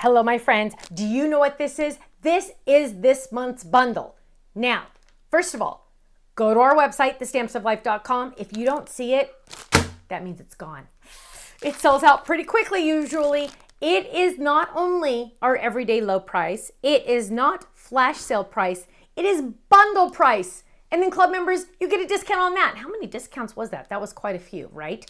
Hello, my friends. Do you know what this is? This is this month's bundle. Now, first of all, go to our website, thestampsoflife.com. If you don't see it, that means it's gone. It sells out pretty quickly usually. It is not only our everyday low price, it is not flash sale price, it is bundle price. And then club members, you get a discount on that. How many discounts was that? That was quite a few, right?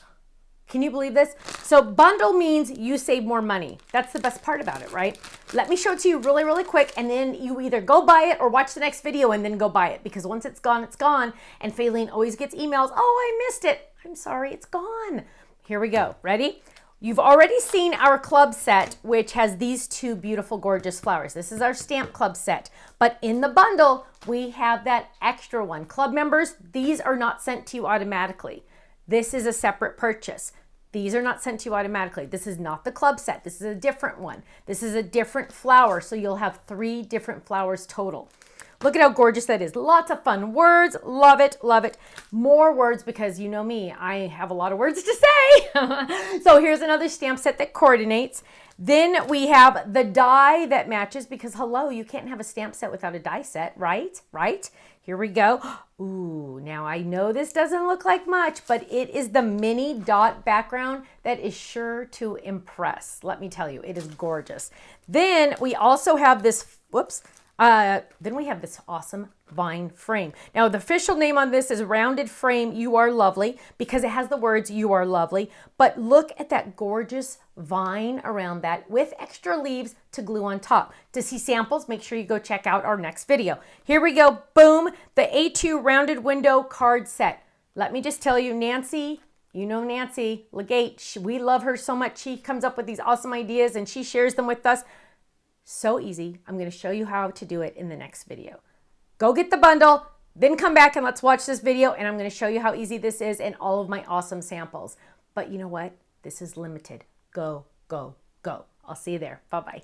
Can you believe this? So bundle means you save more money. That's the best part about it, right? Let me show it to you really, really quick, and then you either go buy it or watch the next video and then go buy it, because once it's gone, it's gone. And Faylene always gets emails, oh, I missed it. I'm sorry, it's gone. Here we go, ready? You've already seen our club set, which has these two beautiful, gorgeous flowers. This is our stamp club set, but in the bundle, we have that extra one. Club members, these are not sent to you automatically. This is a separate purchase. These are not sent to you automatically. This is not the club set. This is a different one. This is a different flower, so you'll have 3 different flowers total. Look at how gorgeous that is. Lots of fun words. Love it, love it. More words because you know me, I have a lot of words to say. So here's another stamp set that coordinates. Then we have the die that matches because hello, you can't have a stamp set without a die set, right? Right? Here we go. Ooh, now I know this doesn't look like much, but it is the mini dot background that is sure to impress. Let me tell you, it is gorgeous. Then we also have this, then we have this awesome vine frame. Now the official name on this is Rounded Frame You Are Lovely because it has the words You Are Lovely, but look at that gorgeous vine around that with extra leaves to glue on top. To see samples, make sure you go check out our next video. Here we go, boom, the A2 Rounded Window card set. Let me just tell you, Nancy, you know Nancy Legate, we love her so much. She comes up with these awesome ideas and she shares them with us. So easy. I'm going to show you how to do it in the next video. Go get the bundle, then come back and let's watch this video and I'm going to show you how easy this is and all of my awesome samples. But you know what? This is limited. Go, go, go. I'll see you there. Bye-bye.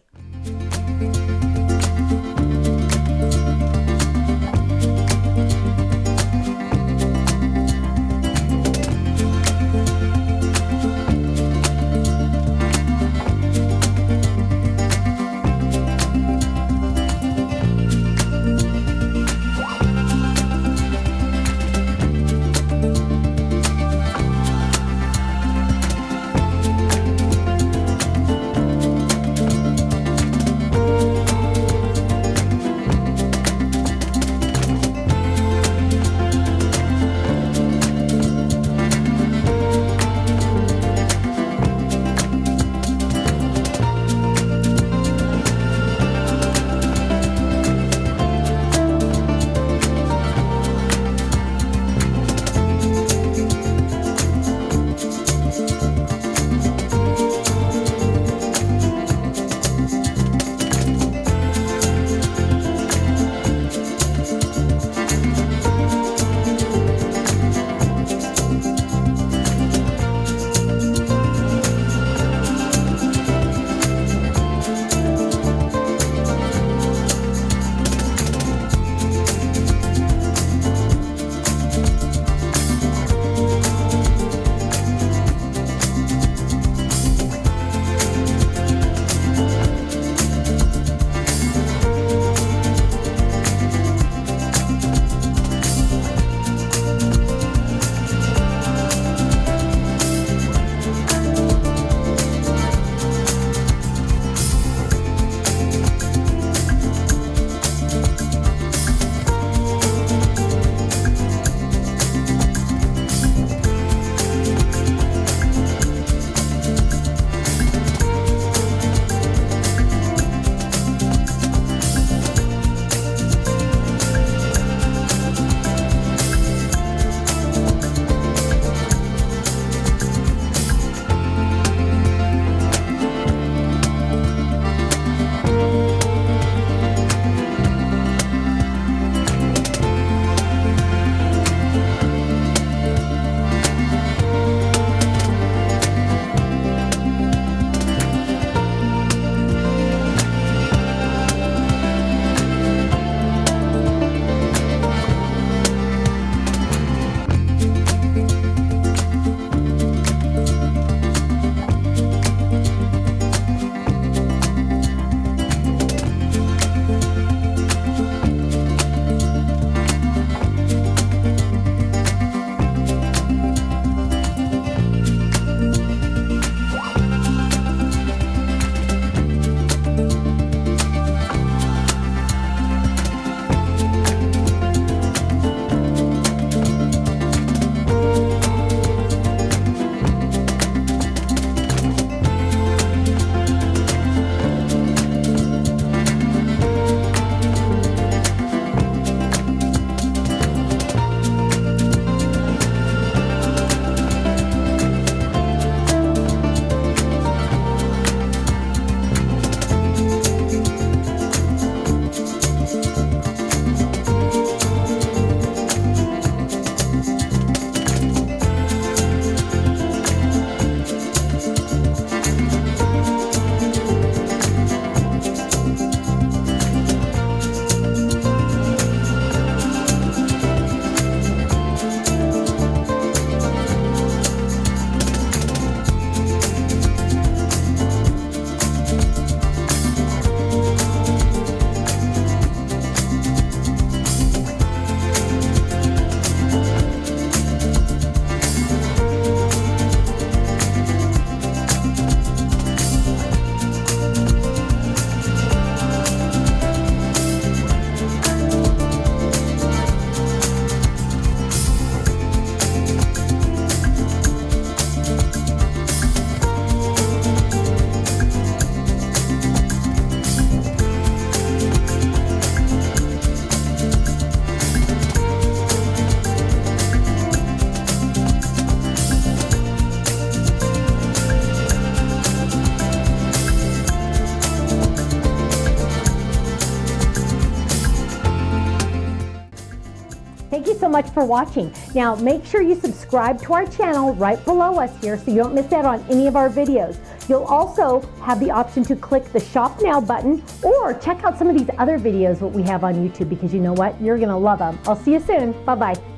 Thank you so much for watching. Now, make sure you subscribe to our channel right below us here so you don't miss out on any of our videos. You'll also have the option to click the Shop Now button or check out some of these other videos that we have on YouTube, because you know what? You're going to love them. I'll see you soon. Bye-bye.